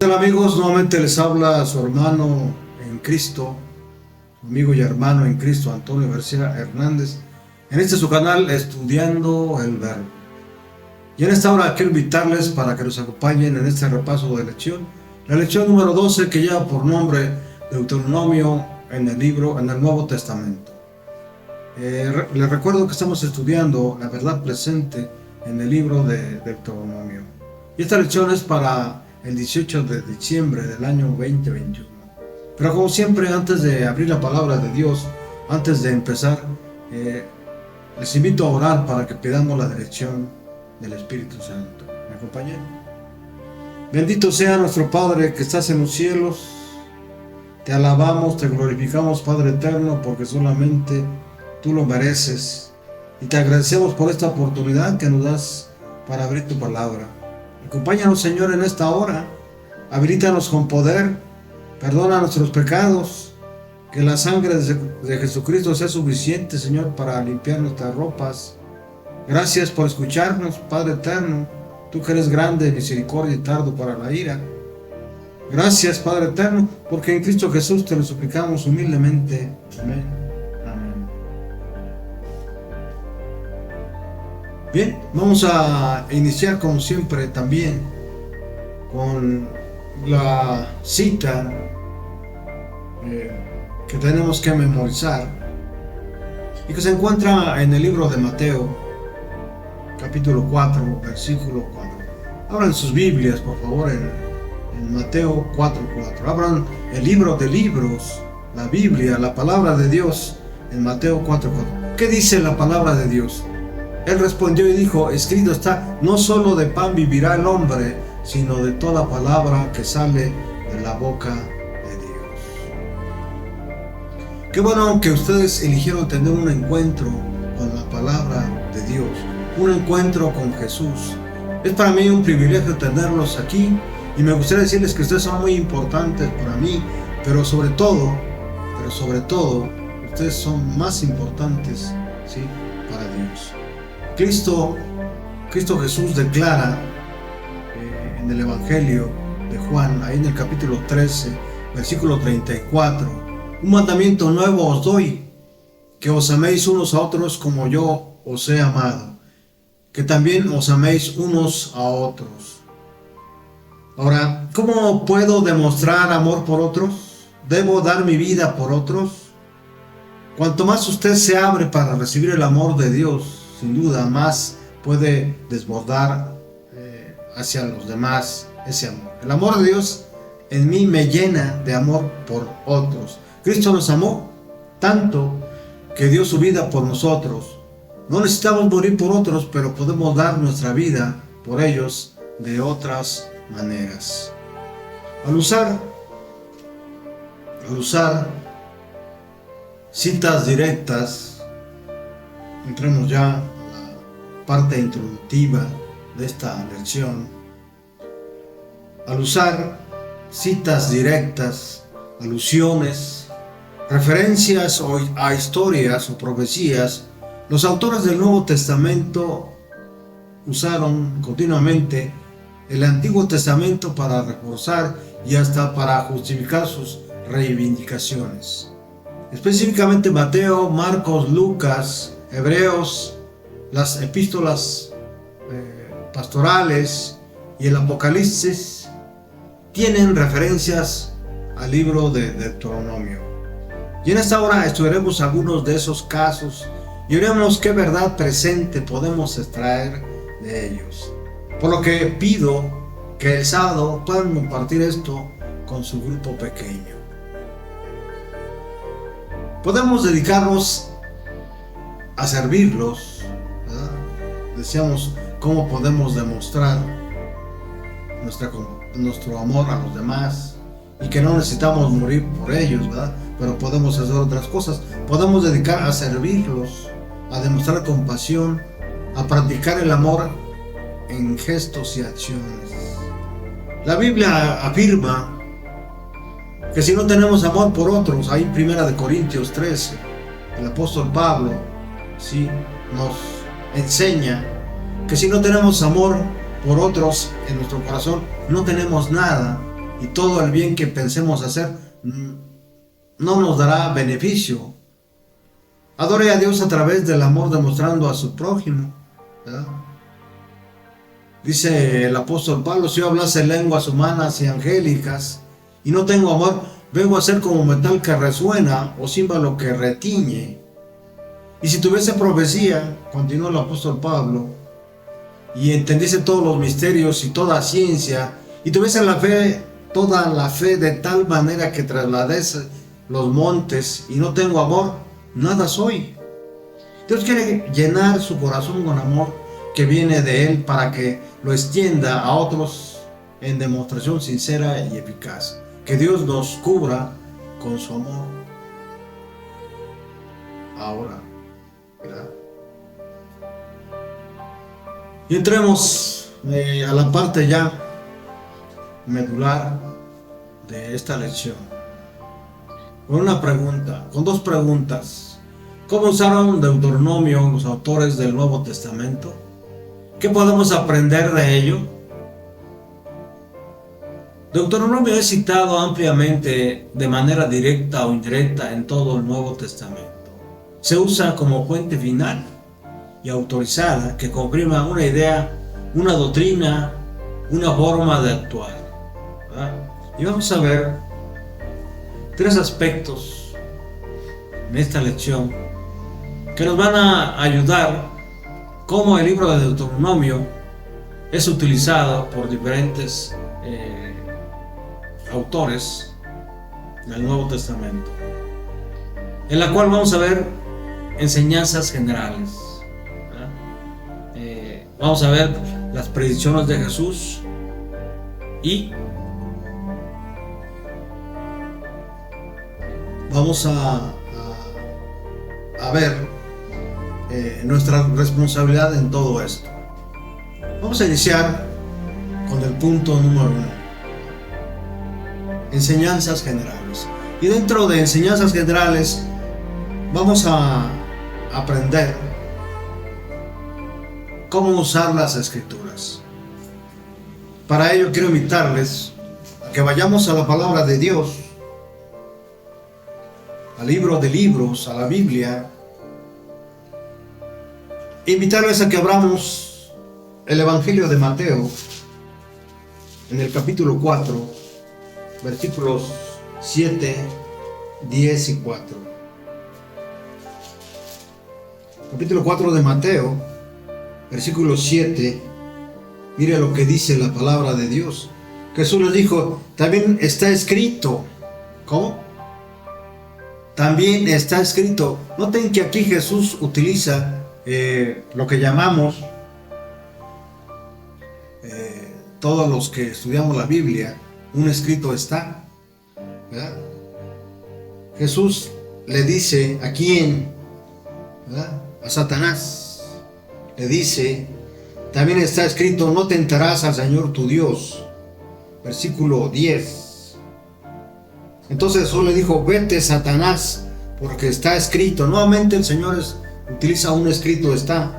Hola amigos, nuevamente les habla su hermano en Cristo, su amigo y hermano en Cristo, Antonio García Hernández, en este su canal Estudiando el Verbo. Y en esta hora quiero invitarles para que nos acompañen en este repaso de lección, la lección número 12 que lleva por nombre Deuteronomio en el Nuevo Testamento. Les recuerdo que estamos estudiando la verdad presente en el libro de Deuteronomio. Y esta lección es para el 18 de diciembre del año 2021. Pero como siempre, antes de abrir la palabra de Dios, antes de empezar, les invito a orar para que pidamos la dirección del Espíritu Santo. ¿Me acompañan? Bendito sea nuestro Padre que estás en los cielos. Te alabamos, te glorificamos, Padre eterno, porque solamente tú lo mereces. Y te agradecemos por esta oportunidad que nos das para abrir tu palabra. Acompáñanos, Señor, en esta hora. Habilítanos con poder. Perdona nuestros pecados. Que la sangre de Jesucristo sea suficiente, Señor, para limpiar nuestras ropas. Gracias por escucharnos, Padre eterno. Tú que eres grande, misericordia y tardo para la ira. Gracias, Padre eterno, porque en Cristo Jesús te lo suplicamos humildemente. Amén. Amén. Bien, vamos a iniciar como siempre también con la cita que tenemos que memorizar y que se encuentra en el libro de Mateo, capítulo 4, versículo 4. Abran sus Biblias, por favor, en Mateo 4:4. Abran el libro de libros, la Biblia, la palabra de Dios, en Mateo 4:4. ¿Qué dice la palabra de Dios? Él respondió y dijo: escrito está, no solo de pan vivirá el hombre, sino de toda palabra que sale de la boca de Dios. Qué bueno que ustedes eligieron tener un encuentro con la palabra de Dios, un encuentro con Jesús. Es para mí un privilegio tenerlos aquí y me gustaría decirles que ustedes son muy importantes para mí, pero sobre todo, ustedes son más importantes, ¿sí?, para Dios. Cristo Jesús declara en el Evangelio de Juan, ahí en el capítulo 13, versículo 34, un mandamiento nuevo os doy, que os améis unos a otros como yo os he amado, que también os améis unos a otros. Ahora, ¿cómo puedo demostrar amor por otros? ¿Debo dar mi vida por otros? Cuanto más usted se abre para recibir el amor de Dios, sin duda más puede desbordar hacia los demás ese amor. El amor de Dios en mí me llena de amor por otros. Cristo nos amó tanto que dio su vida por nosotros. No necesitamos morir por otros, pero podemos dar nuestra vida por ellos de otras maneras. Al usar citas directas, entremos ya a la parte introductiva de esta lección. Al usar citas directas, alusiones, referencias a historias o profecías, los autores del Nuevo Testamento usaron continuamente el Antiguo Testamento para reforzar y hasta para justificar sus reivindicaciones. Específicamente Mateo, Marcos, Lucas, Hebreos, las epístolas pastorales y el Apocalipsis tienen referencias al libro de Deuteronomio. Y en esta hora estudiaremos algunos de esos casos y veremos qué verdad presente podemos extraer de ellos. Por lo que pido que el sábado puedan compartir esto con su grupo pequeño. Podemos dedicarnos a servirlos, ¿verdad? Decíamos cómo podemos demostrar nuestro amor a los demás y que no necesitamos morir por ellos, ¿verdad? Pero podemos hacer otras cosas. Podemos dedicar a servirlos, a demostrar compasión, a practicar el amor en gestos y acciones. La Biblia afirma que si no tenemos amor por otros, ahí en 1 Corintios 13, el apóstol Pablo sí nos enseña que si no tenemos amor por otros en nuestro corazón, no tenemos nada y todo el bien que pensemos hacer no nos dará beneficio. Adore a Dios a través del amor demostrando a su prójimo, ¿verdad? Dice el apóstol Pablo: si yo hablase lenguas humanas y angélicas y no tengo amor, vengo a ser como metal que resuena o címbalo que retiñe. Y si tuviese profecía, continuó el apóstol Pablo, y entendiese todos los misterios y toda ciencia, y tuviese la fe, toda la fe de tal manera que trasladase los montes, y no tengo amor, nada soy. Dios quiere llenar su corazón con amor que viene de Él para que lo extienda a otros en demostración sincera y eficaz. Que Dios nos cubra con su amor. Ahora, ¿verdad? Y entremos a la parte ya medular de esta lección. Con una pregunta, con dos preguntas. ¿Cómo usaron Deuteronomio los autores del Nuevo Testamento? ¿Qué podemos aprender de ello? Deuteronomio es citado ampliamente de manera directa o indirecta en todo el Nuevo Testamento. Se usa como fuente final y autorizada que confirma una idea, una doctrina, una forma de actuar, ¿verdad? Y vamos a ver tres aspectos en esta lección que nos van a ayudar cómo el libro de Deuteronomio es utilizado por diferentes autores en el Nuevo Testamento, en la cual vamos a ver enseñanzas generales. Vamos a ver las predicciones de Jesús y vamos a ver nuestra responsabilidad en todo esto. Vamos a iniciar con el punto número 1: enseñanzas generales. Y dentro de enseñanzas generales vamos a aprender cómo usar las escrituras. Para ello quiero invitarles a que vayamos a la palabra de Dios, al libro de libros, a la Biblia. Invitarles a que abramos el Evangelio de Mateo en el capítulo 4, versículos 7, 10 y 4. Capítulo 4 de Mateo, versículo 7. Mire lo que dice la palabra de Dios. Jesús les dijo: también está escrito. ¿Cómo? También está escrito. Noten que aquí Jesús utiliza lo que llamamos, todos los que estudiamos la Biblia, un escrito está, ¿verdad? Jesús le dice a quién, ¿verdad? A Satanás. Le dice: también está escrito, no tentarás al Señor tu Dios. Versículo 10. Entonces Jesús le dijo: vete, Satanás, porque está escrito. Nuevamente el Señor utiliza un escrito está.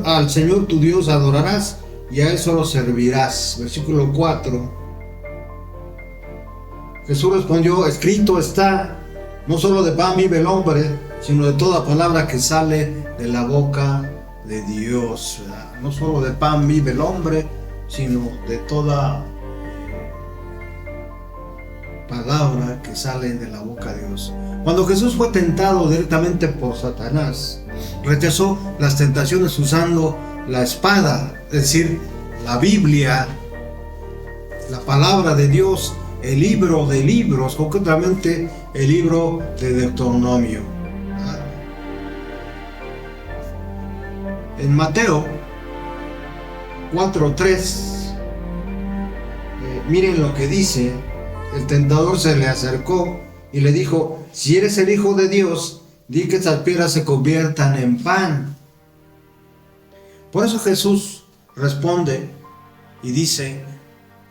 Al Señor tu Dios adorarás y a Él solo servirás. Versículo 4. Jesús respondió: escrito está, no solo de pan vive el hombre, sino de toda palabra que sale de la boca de Dios, ¿verdad? No solo de pan vive el hombre, sino de toda palabra que sale de la boca de Dios. Cuando Jesús fue tentado directamente por Satanás, rechazó las tentaciones usando la espada, es decir, la Biblia, la palabra de Dios, el libro de libros, concretamente el libro de Deuteronomio. En Mateo 4:3, miren lo que dice. El tentador se le acercó y le dijo: si eres el Hijo de Dios, di que estas piedras se conviertan en pan. Por eso Jesús responde y dice: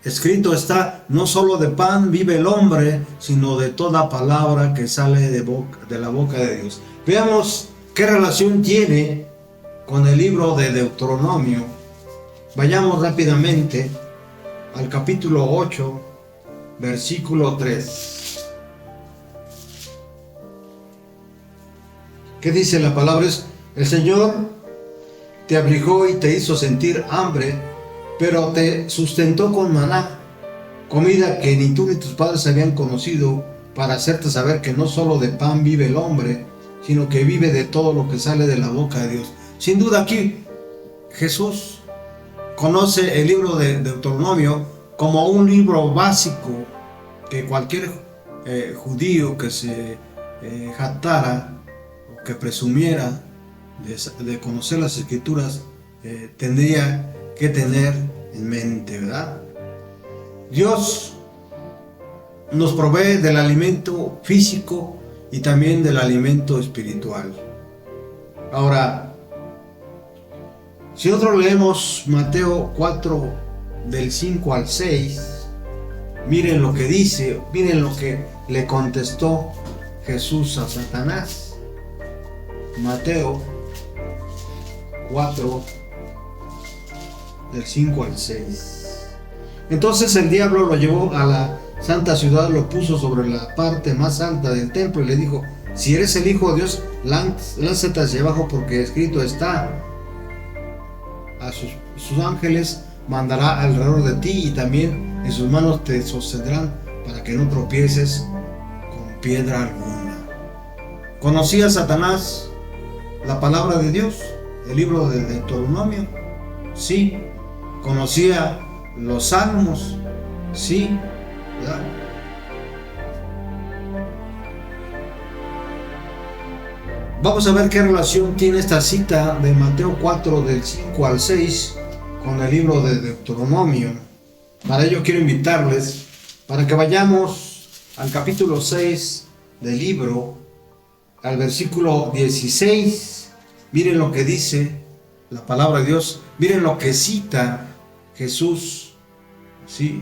escrito está, no solo de pan vive el hombre, sino de toda palabra que sale de la boca de Dios. Veamos qué relación tiene con el libro de Deuteronomio. Vayamos rápidamente al capítulo 8 versículo 3. ¿Qué dice la palabra? El Señor te abrigó y te hizo sentir hambre, pero te sustentó con maná, comida que ni tú ni tus padres habían conocido, para hacerte saber que no solo de pan vive el hombre, sino que vive de todo lo que sale de la boca de Dios. Sin duda aquí Jesús conoce el libro de Deuteronomio como un libro básico que cualquier judío que se jactara o que presumiera de conocer las escrituras tendría que tener en mente, ¿verdad? Dios nos provee del alimento físico y también del alimento espiritual. Ahora, si nosotros leemos Mateo 4 del 5 al 6, miren lo que dice, miren lo que le contestó Jesús a Satanás. Mateo 4 del 5 al 6. Entonces el diablo lo llevó a la santa ciudad, lo puso sobre la parte más alta del templo y le dijo: si eres el Hijo de Dios, lánzate hacia abajo, porque escrito está: a sus ángeles mandará alrededor de ti, y también en sus manos te sostendrán para que no tropieces con piedra alguna. ¿Conocía Satanás la palabra de Dios, el libro de Deuteronomio? Sí. ¿Conocía los salmos? Sí, ¿verdad? Vamos a ver qué relación tiene esta cita de Mateo 4 del 5 al 6 con el libro de Deuteronomio. Para ello quiero invitarles para que vayamos al capítulo 6 del libro, al versículo 16. Miren lo que dice la palabra de Dios, miren lo que cita Jesús, ¿sí?,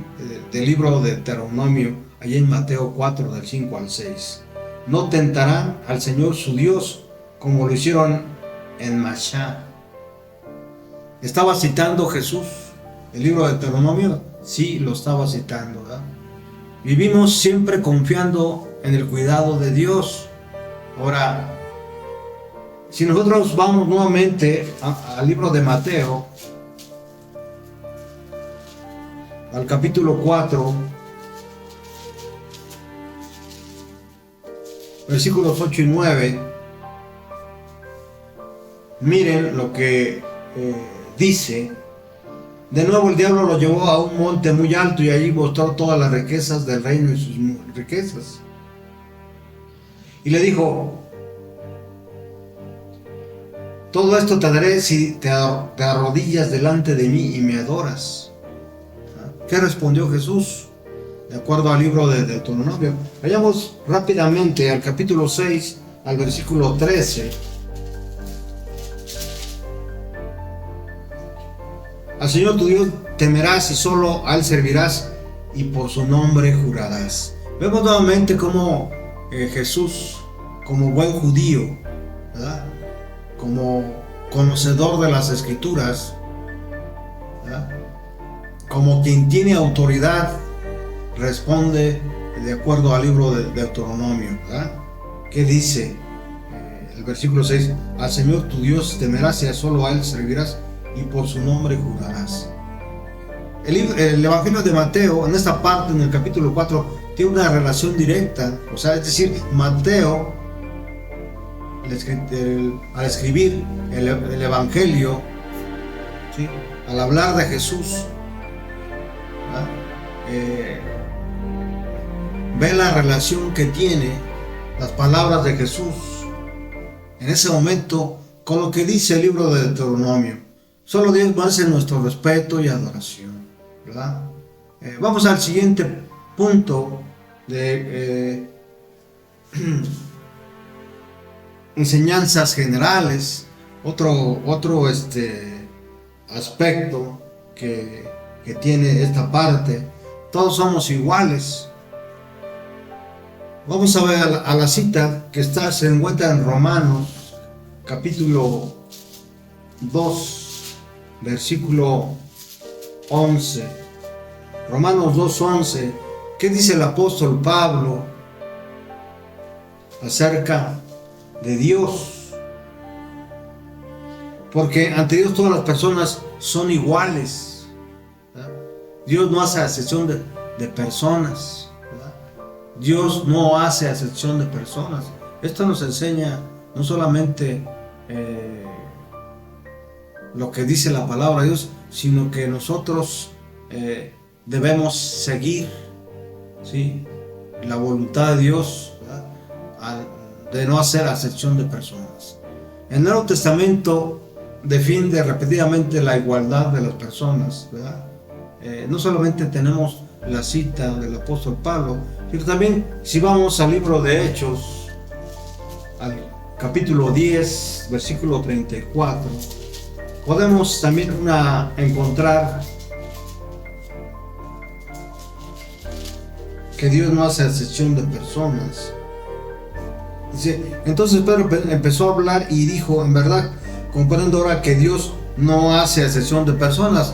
del libro de Deuteronomio, allí en Mateo 4 del 5 al 6. No tentarán al Señor su Dios como lo hicieron en Masá. ¿Estaba citando Jesús el libro de Deuteronomio? Sí, lo estaba citando, ¿verdad? Vivimos siempre confiando en el cuidado de Dios. Ahora, si nosotros vamos nuevamente al libro de Mateo, al capítulo 4, versículos 8 y 9, miren lo que dice. De nuevo el diablo lo llevó a un monte muy alto y allí mostró todas las riquezas del reino y sus riquezas. Y le dijo: todo esto te daré si te arrodillas delante de mí y me adoras. ¿Qué respondió Jesús? De acuerdo al libro de Deuteronomio. Vayamos rápidamente al capítulo 6, al versículo 13. Al Señor tu Dios temerás y solo a Él servirás, y por su nombre jurarás. Vemos nuevamente cómo Jesús, como buen judío, ¿verdad?, como conocedor de las Escrituras, ¿verdad?, como quien tiene autoridad, responde de acuerdo al libro de Deuteronomio, ¿verdad? ¿Qué dice el versículo 6? Al Señor tu Dios temerás y solo a Él servirás, y por su nombre jurarás. El Evangelio de Mateo, en esta parte, en el capítulo 4, tiene una relación directa, o sea, es decir, Mateo, al escribir el Evangelio, ¿sí?, al hablar de Jesús, ve la relación que tiene las palabras de Jesús en ese momento con lo que dice el libro de Deuteronomio. Solo Dios merece nuestro respeto y adoración, ¿verdad? Vamos al siguiente punto de enseñanzas generales. Otro aspecto que tiene esta parte: todos somos iguales. Vamos a ver a la cita que se encuentra en Romanos capítulo 2, versículo 11. Romanos 2:11. ¿Qué dice el apóstol Pablo acerca de Dios? Porque ante Dios todas las personas son iguales, ¿verdad? Dios no hace acepción de personas, ¿verdad? Dios no hace acepción de personas. Esto nos enseña no solamente lo que dice la palabra de Dios, sino que nosotros debemos seguir, ¿sí?, la voluntad de Dios, ¿verdad?, de no hacer acepción de personas. El Nuevo Testamento defiende repetidamente la igualdad de las personas, ¿verdad? No solamente tenemos la cita del apóstol Pablo, sino también si vamos al libro de Hechos, al capítulo 10, versículo 34, podemos también encontrar que Dios no hace acepción de personas. Dice, entonces Pedro empezó a hablar y dijo, en verdad, comprendo ahora que Dios no hace acepción de personas.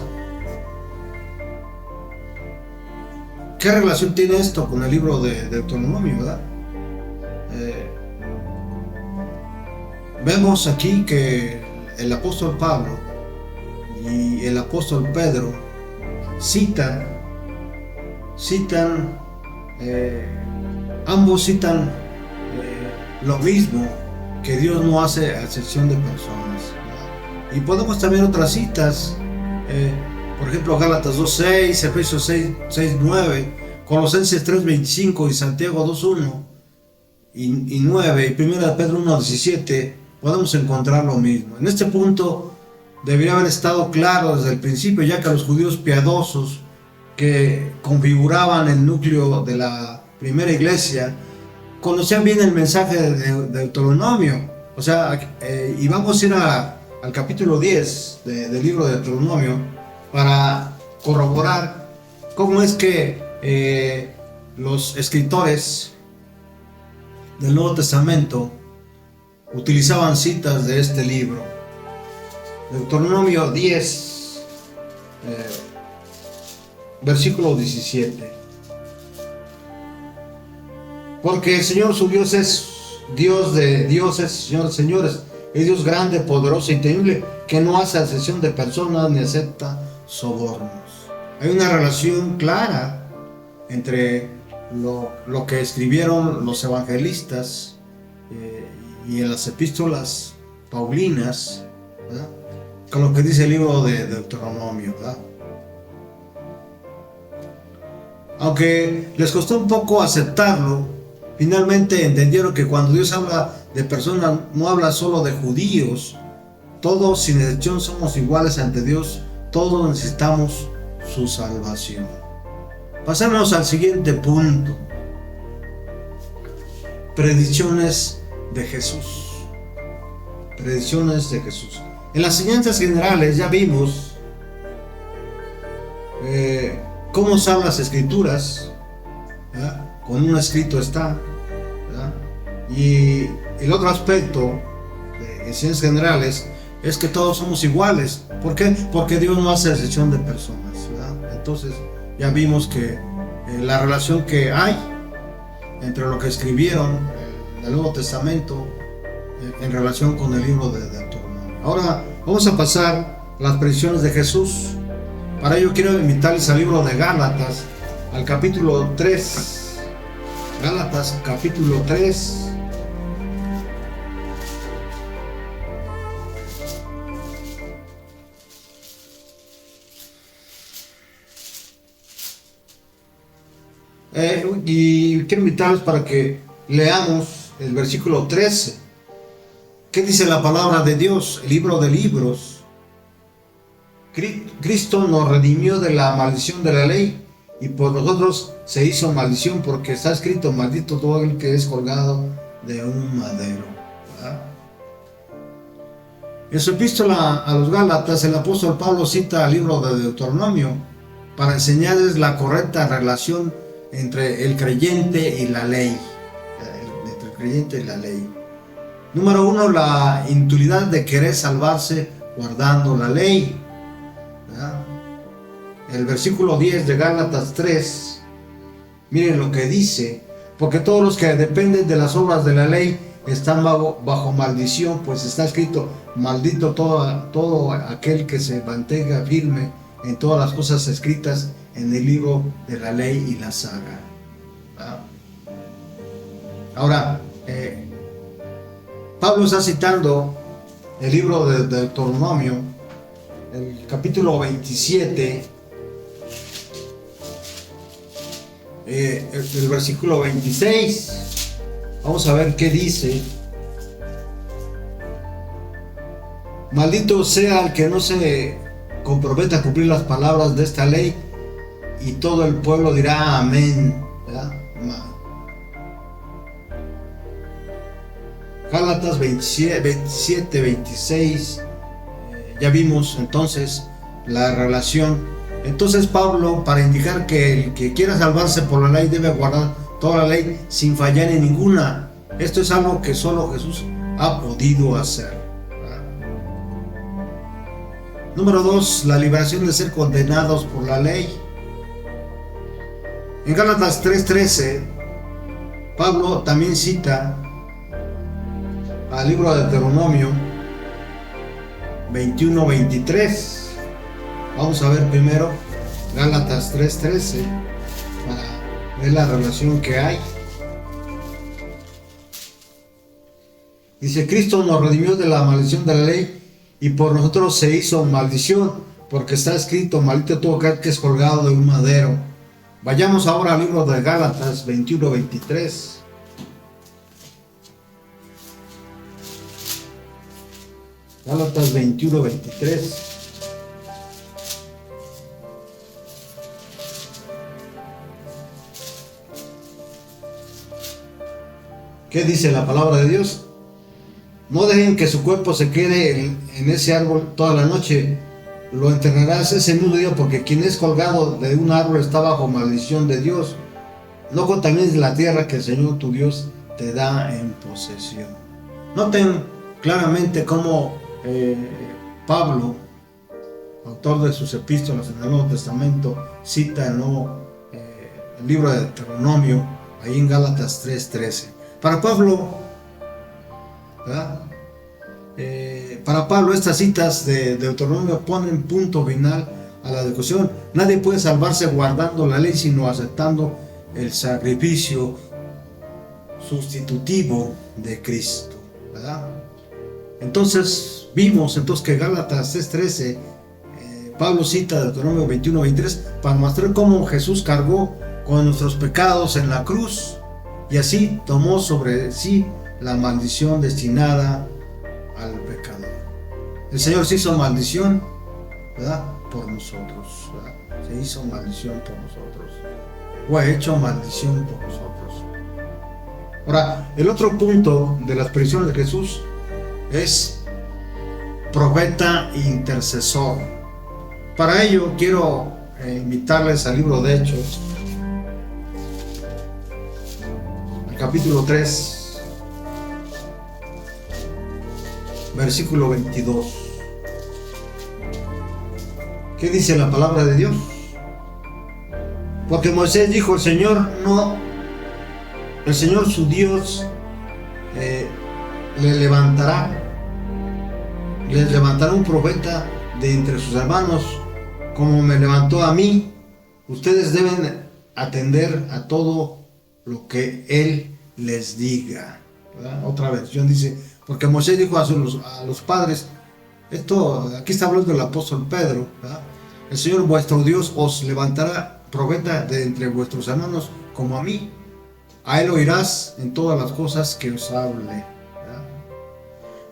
¿Qué relación tiene esto con el libro de Deuteronomio, verdad? Vemos aquí que el apóstol Pablo y el apóstol Pedro ambos citan lo mismo, que Dios no hace acepción de personas, ¿verdad? Y podemos también otras citas, por ejemplo Gálatas 2:6, Efesios 6:9, Colosenses 3:25 y Santiago 2:1 y 9 y 1 Pedro 1:17. Podemos encontrar lo mismo. En este punto debería haber estado claro desde el principio, ya que los judíos piadosos que configuraban el núcleo de la primera iglesia conocían bien el mensaje de Deuteronomio. O sea, y vamos a ir al capítulo 10 del libro de Deuteronomio para corroborar cómo es que los escritores del Nuevo Testamento utilizaban citas de este libro. Deuteronomio 10, versículo 17. Porque el Señor su Dios es Dios de dioses, Señor de señores, es Dios grande, poderoso y temible, que no hace acepción de personas ni acepta sobornos. Hay una relación clara entre lo que escribieron los evangelistas y en las epístolas paulinas, ¿verdad?, con lo que dice el libro de Deuteronomio, ¿verdad? Aunque les costó un poco aceptarlo, finalmente entendieron que cuando Dios habla de personas, no habla solo de judíos. Todos sin excepción somos iguales ante Dios, todos necesitamos su salvación. Pasemos al siguiente punto: predicciones de Jesús. Predicciones de Jesús. En las enseñanzas generales ya vimos cómo están las escrituras, ¿verdad? Con un escrito está, ¿verdad? Y el otro aspecto de enseñanzas generales es que todos somos iguales. ¿Por qué? Porque Dios no hace excepción de personas, ¿verdad? Entonces ya vimos que la relación que hay entre lo que escribieron en el Nuevo Testamento en relación con el libro de Deuteronomio. Ahora vamos a pasar a las predicciones de Jesús. Para ello quiero invitarles al libro de Gálatas, al capítulo 3. Gálatas capítulo 3. Y quiero invitarlos para que leamos el versículo 13. ¿Qué dice la palabra de Dios? El libro de libros. Cristo nos redimió de la maldición de la ley y por nosotros se hizo maldición, porque está escrito: maldito todo el que es colgado de un madero, ¿verdad? En su epístola a los Gálatas, el apóstol Pablo cita el libro de Deuteronomio para enseñarles la correcta relación entre el creyente y la ley. Entre el creyente y la ley. Número 1, la inutilidad de querer salvarse guardando la ley, ¿verdad? El versículo 10 de Gálatas 3 Miren lo que dice, porque todos los que dependen de las obras de la ley están bajo maldición, pues está escrito, maldito todo aquel que se mantenga firme en todas las cosas escritas en el libro de la ley y las haga. Ahora, Pablo está citando el libro de Deuteronomio, el capítulo 27, el versículo 26. Vamos a ver qué dice. Maldito sea el que no se comprometa a cumplir las palabras de esta ley, y todo el pueblo dirá amén. ¿Verdad? Gálatas 27, 26. Ya vimos entonces la relación. Entonces Pablo, para indicar que el que quiera salvarse por la ley debe guardar toda la ley sin fallar en ninguna. Esto es algo que solo Jesús ha podido hacer. Número 2, la liberación de ser condenados por la ley. En Gálatas 3:13, Pablo también cita al libro de Deuteronomio 21-23. Vamos a ver primero Gálatas 3:13 para ver la relación que hay. Dice: Cristo nos redimió de la maldición de la ley, y por nosotros se hizo maldición, porque está escrito, maldito todo aquel que es colgado de un madero. Vayamos ahora al libro de Gálatas 21-23. Gálatas 21-23. ¿Qué dice la palabra de Dios? No dejen que su cuerpo se quede en ese árbol toda la noche. Lo enterrarás ese mismo día, porque quien es colgado de un árbol está bajo maldición de Dios. No contamines la tierra que el Señor tu Dios te da en posesión. Noten claramente cómo Pablo, autor de sus epístolas en el Nuevo Testamento, cita el libro de Deuteronomio, ahí en Gálatas 3:13. Para Pablo, estas citas de Deuteronomio ponen punto final a la discusión. Nadie puede salvarse guardando la ley, sino aceptando el sacrificio sustitutivo de Cristo, ¿verdad? Entonces vimos que Gálatas 3:13, Pablo cita Deuteronomio 21-23 para mostrar cómo Jesús cargó con nuestros pecados en la cruz y así tomó sobre sí la maldición destinada al pecador. El Señor se hizo maldición, ¿verdad?, por nosotros, ¿verdad? Se hizo maldición por nosotros, o ha hecho maldición por nosotros. Ahora, el otro punto de las predicciones de Jesús es profeta e intercesor. Para ello quiero invitarles al libro de Hechos, al capítulo 3, versículo 22. ¿Qué dice la palabra de Dios? Porque Moisés dijo, el Señor su Dios les levantará un profeta de entre sus hermanos, como me levantó a mí. Ustedes deben atender a todo lo que Él les diga, ¿verdad? Otra versión dice, porque Moisés dijo a los padres, aquí está hablando el apóstol Pedro, ¿verdad? El Señor vuestro Dios os levantará profeta de entre vuestros hermanos como a mí. A Él oirás en todas las cosas que os hable, ¿verdad?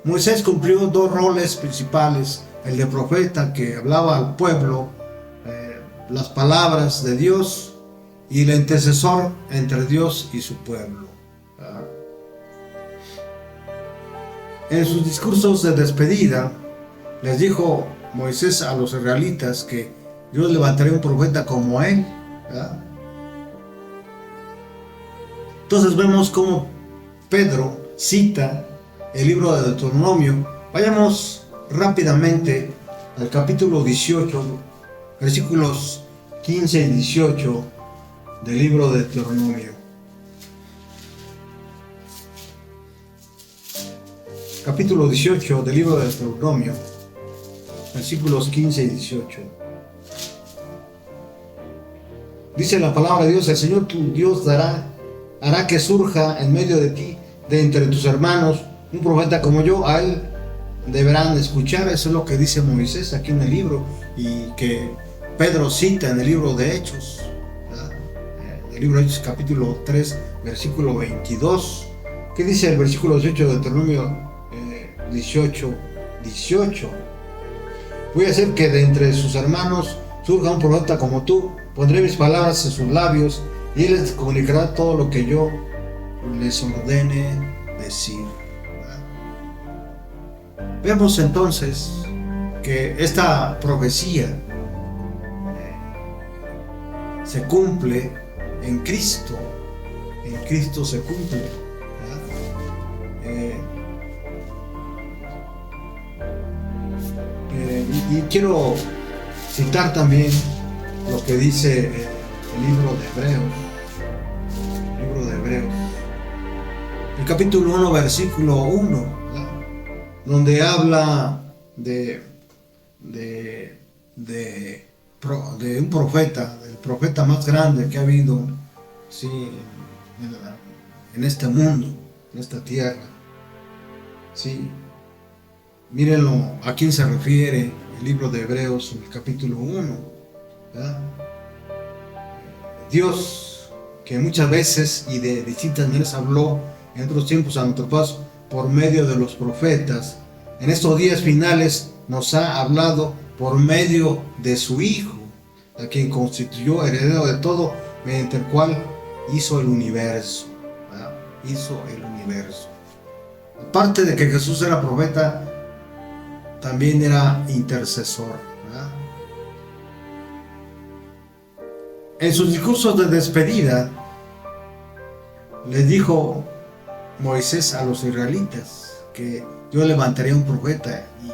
Moisés cumplió dos roles principales: el de profeta, que hablaba al pueblo las palabras de Dios, y el intercesor entre Dios y su pueblo, ¿verdad? En sus discursos de despedida les dijo Moisés a los israelitas que Dios levantaría un profeta como a él, ¿verdad? Entonces vemos cómo Pedro cita el libro de Deuteronomio. Vayamos rápidamente al capítulo 18, versículos 15 y 18, del libro de Deuteronomio. Capítulo 18 del libro de Deuteronomio, versículos 15 y 18. Dice la palabra de Dios: el Señor tu Dios hará que surja en medio de ti, de entre tus hermanos, un profeta como yo. A él deberán escuchar. Eso es lo que dice Moisés aquí en el libro, y que Pedro cita en el libro de Hechos, ¿verdad? El libro de Hechos capítulo 3 versículo 22. ¿Qué dice el versículo 18 de Deuteronomio 18? Voy a hacer que de entre sus hermanos surja un profeta como tú. Pondré mis palabras en sus labios y él les comunicará todo lo que yo les ordene decir. Vemos entonces que esta profecía se cumple en Cristo. En Cristo se cumple, y quiero citar también lo que dice el libro de Hebreos, el capítulo 1 versículo 1, ¿verdad? Donde habla de un profeta, del profeta más grande que ha habido, sí, en este mundo, en esta tierra. Sí. Mírenlo, a quién se refiere el libro de Hebreos en el capítulo 1, ¿verdad? Dios, que muchas veces y de distintas maneras habló en otros tiempos a nuestros padres por medio de los profetas, en estos días finales nos ha hablado por medio de su Hijo, a quien constituyó heredero de todo, mediante el cual hizo el universo, ¿verdad? Hizo el universo. Aparte de que Jesús era profeta, también era intercesor, ¿verdad? En sus discursos de despedida les dijo Moisés a los israelitas que yo levantaría un profeta, y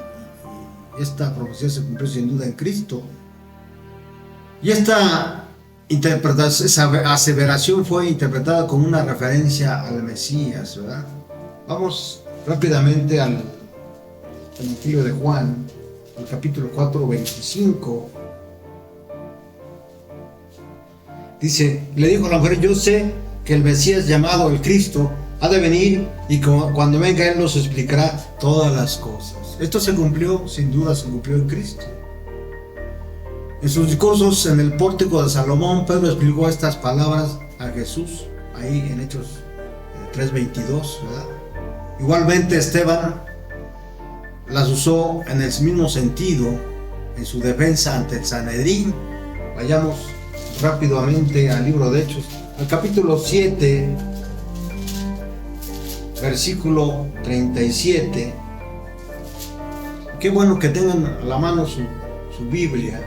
esta profecía se cumplió sin duda en Cristo. Y esta aseveración fue interpretada como una referencia al Mesías, ¿verdad? Vamos rápidamente al Evangelio de Juan, el capítulo 4, 25. Dice, le dijo a la mujer: yo sé que el Mesías llamado el Cristo ha de venir, y cuando venga él nos explicará todas las cosas. Esto se cumplió, sin duda se cumplió en Cristo. En sus discursos en el pórtico de Salomón, Pedro explicó estas palabras a Jesús, ahí en Hechos 3:22, ¿verdad? Igualmente Esteban las usó en el mismo sentido en su defensa ante el Sanedrín. Vayamos rápidamente al libro de Hechos, al capítulo 7, versículo 37. Qué bueno que tengan a la mano su Biblia,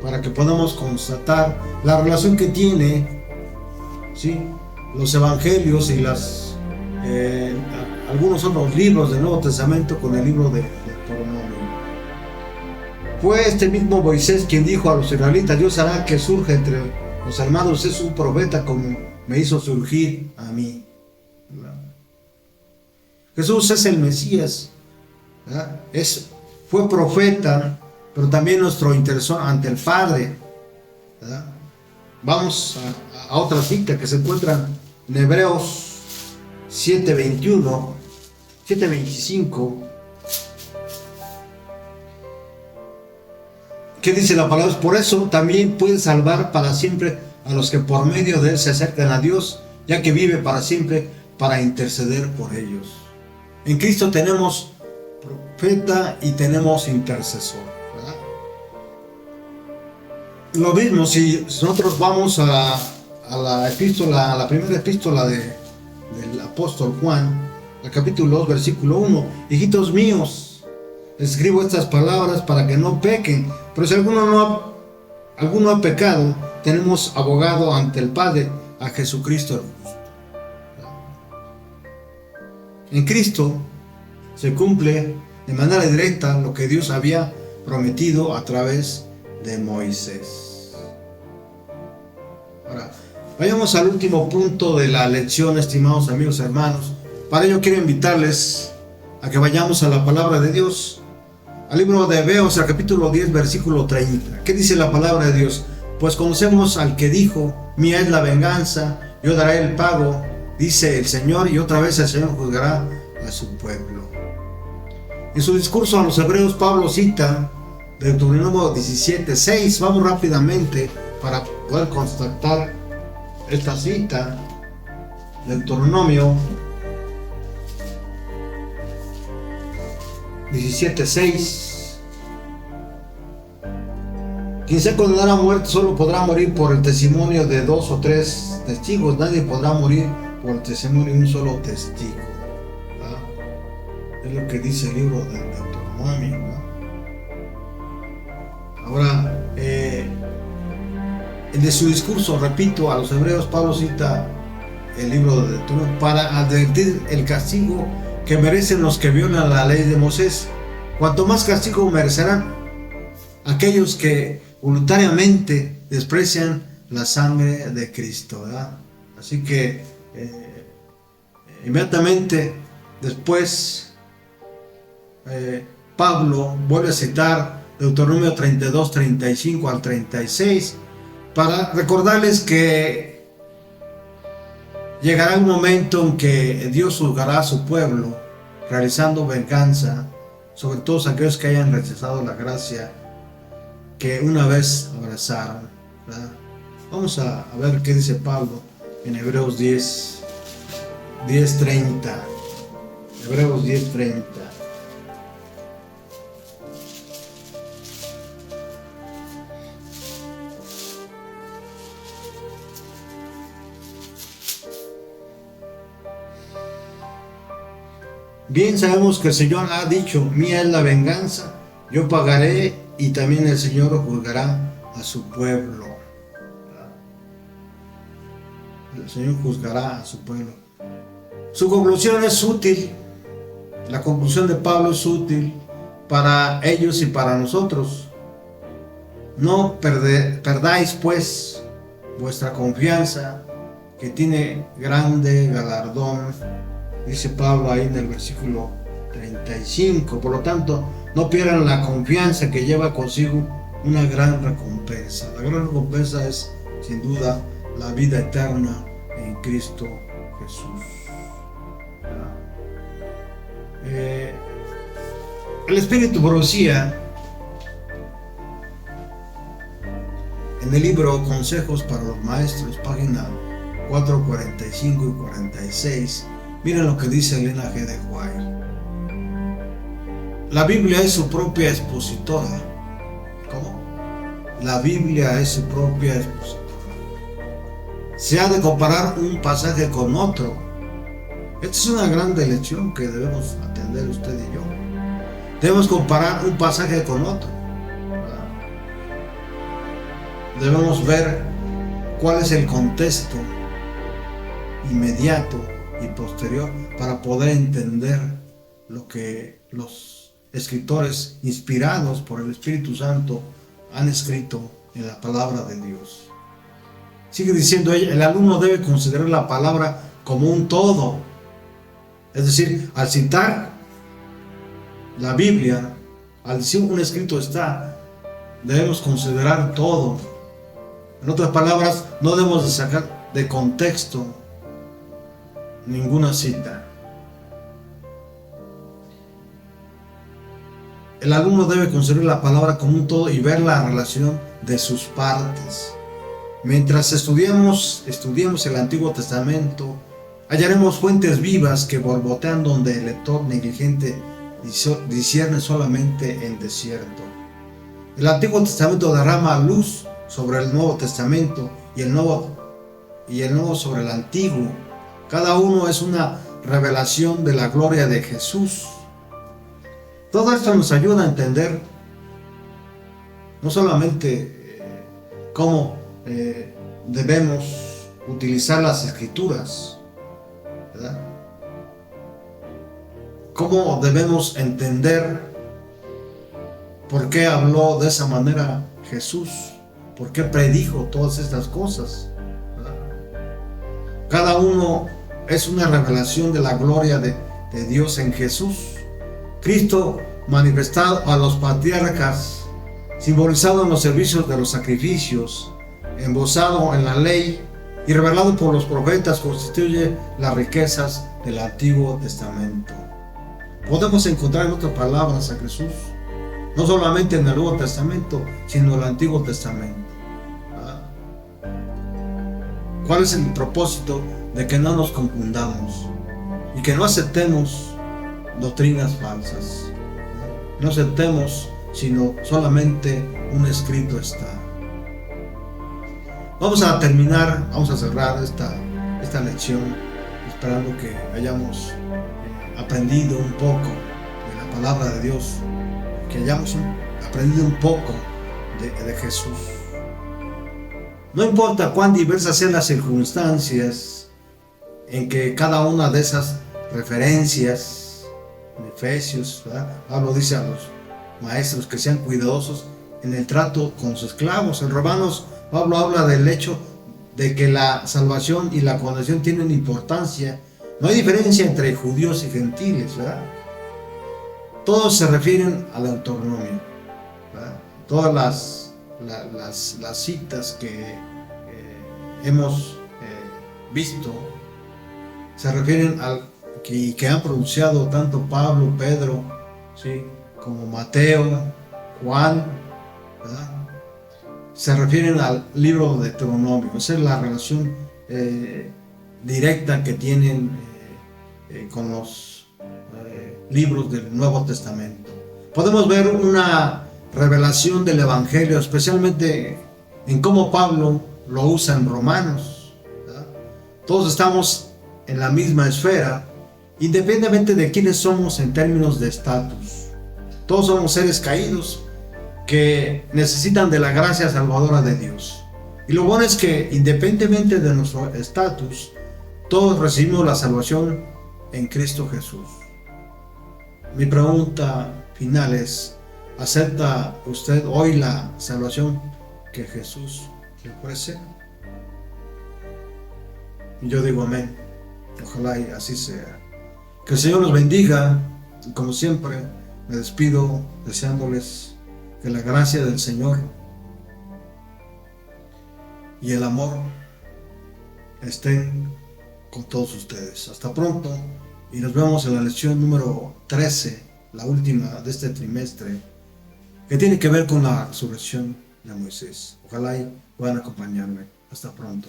para que podamos constatar la relación que tiene, ¿sí?, los evangelios y algunos otros libros del Nuevo Testamento con el libro de Deuteronomio. Fue este mismo Moisés quien dijo a los israelitas: Dios hará que surja entre los hermanos es un profeta como me hizo surgir a mí. Jesús es el Mesías, ¿verdad? Fue profeta, pero también nuestro intercesor ante el Padre, ¿verdad? Vamos a otra cita que se encuentra en Hebreos 7:21, 7:25. ¿Qué dice la palabra? Por eso también puede salvar para siempre a los que por medio de él se acercan a Dios, ya que vive para siempre para interceder por ellos. En Cristo tenemos profeta y tenemos intercesor, ¿verdad? Lo mismo si nosotros vamos a la epístola, a la primera epístola del apóstol Juan, el capítulo 2, versículo 1. Hijitos míos, escribo estas palabras para que no pequen, pero si alguno ha pecado, tenemos abogado ante el Padre, a Jesucristo el justo. En Cristo se cumple de manera directa lo que Dios había prometido a través de Moisés. Ahora, Vayamos al último punto de la lección, estimados amigos y hermanos. Para ello quiero invitarles a que vayamos a la palabra de Dios, al libro de Hebreos, al capítulo 10, versículo 30. ¿Qué dice la palabra de Dios? Pues conocemos al que dijo: mía es la venganza, yo daré el pago, dice el Señor, y otra vez el Señor juzgará a su pueblo. En su discurso a los hebreos, Pablo cita Deuteronomio 17:6. Vamos rápidamente para poder constatar esta cita. Deuteronomio 17:6. Quien sea condenado a muerte solo podrá morir por el testimonio de 2 o 3 testigos. Nadie podrá morir por el testimonio de un solo testigo. ¿Verdad? Es lo que dice el libro de Deuteronomio. ¿Verdad? Ahora, de su discurso, repito, a los hebreos, Pablo cita el libro de Deuteronomio para advertir el castigo que merecen los que violan la ley de Moisés. Cuanto más castigo merecerán aquellos que voluntariamente desprecian la sangre de Cristo, ¿verdad? Así que inmediatamente después Pablo vuelve a citar Deuteronomio 32, 35 al 36 para recordarles que llegará un momento en que Dios juzgará a su pueblo, realizando venganza sobre todos aquellos que hayan rechazado la gracia que una vez abrazaron, ¿verdad? Vamos a ver qué dice Pablo en Hebreos 10:30. Hebreos 10:30. Bien sabemos que el Señor ha dicho: mía es la venganza, yo pagaré, y también el Señor juzgará a su pueblo. El Señor juzgará a su pueblo. Su conclusión es útil. La conclusión de Pablo es útil para ellos y para nosotros. No perdáis pues vuestra confianza, que tiene grande galardón, dice Pablo ahí en el versículo 35. Por lo tanto, no pierdan la confianza, que lleva consigo una gran recompensa. La gran recompensa es, sin duda, la vida eterna en Cristo Jesús. El Espíritu Profecía, en el libro Consejos para los Maestros, página 445 y 46, miren lo que dice Elena G. de White. La Biblia es su propia expositora. ¿Cómo? La Biblia es su propia expositora. Se ha de comparar un pasaje con otro. Esta es una gran lección que debemos atender usted y yo. Debemos comparar un pasaje con otro. Debemos ver cuál es el contexto inmediato y posterior para poder entender lo que los escritores inspirados por el Espíritu Santo han escrito en la palabra de Dios. Sigue diciendo ella: el alumno debe considerar la palabra como un todo. Es decir, al citar la Biblia, al decir un escrito está, debemos considerar todo. En otras palabras, no debemos de sacar de contexto ninguna cita. El alumno debe considerar la palabra como un todo y ver la relación de sus partes. Mientras estudiemos el Antiguo Testamento, hallaremos fuentes vivas que borbotean donde el lector negligente discierne solamente el desierto. El Antiguo Testamento derrama luz sobre el Nuevo Testamento y el Nuevo sobre el Antiguo. Cada uno es una revelación de la gloria de Jesús. Todo esto nos ayuda a entender no solamente cómo debemos utilizar las Escrituras, ¿verdad? Cómo debemos entender por qué habló de esa manera Jesús, por qué predijo todas estas cosas, ¿verdad? Cada uno es una revelación de la gloria de Dios en Jesús. Cristo manifestado a los patriarcas, simbolizado en los servicios de los sacrificios, embosado en la ley y revelado por los profetas, constituye las riquezas del Antiguo Testamento. Podemos encontrar en otras palabras a Jesús, no solamente en el Nuevo Testamento, sino en el Antiguo Testamento. ¿Cuál es el propósito? De que no nos confundamos y que no aceptemos doctrinas falsas. No aceptemos, sino solamente un escrito está. Vamos a terminar, vamos a cerrar esta lección, esperando que hayamos aprendido un poco de la palabra de Dios, que hayamos aprendido un poco de Jesús. No importa cuán diversas sean las circunstancias en que cada una de esas referencias, en Efesios, ¿verdad? Pablo dice a los maestros que sean cuidadosos en el trato con sus esclavos. En Romanos, Pablo habla del hecho de que la salvación y la condenación tienen importancia. No hay diferencia entre judíos y gentiles, ¿verdad? Todos se refieren a la autonomía, ¿verdad? Todas las citas que hemos visto se refieren al que han pronunciado tanto Pablo, Pedro, ¿sí?, como Mateo, Juan, ¿verdad? Se refieren al libro de Deuteronomio. Esa es la relación directa que tienen con los libros del Nuevo Testamento. Podemos ver una revelación del Evangelio, especialmente en cómo Pablo lo usa en Romanos, ¿verdad? Todos estamos en la misma esfera, independientemente de quiénes somos en términos de estatus. Todos somos seres caídos que necesitan de la gracia salvadora de Dios. Y lo bueno es que independientemente de nuestro estatus, todos recibimos la salvación en Cristo Jesús. Mi pregunta final es: ¿acepta usted hoy la salvación que Jesús le ofrece? Yo digo amén. Ojalá y así sea. Que el Señor los bendiga. Y como siempre, me despido deseándoles que la gracia del Señor y el amor estén con todos ustedes. Hasta pronto y nos vemos en la lección número 13, la última de este trimestre, que tiene que ver con la resurrección de Moisés. Ojalá y puedan acompañarme. Hasta pronto.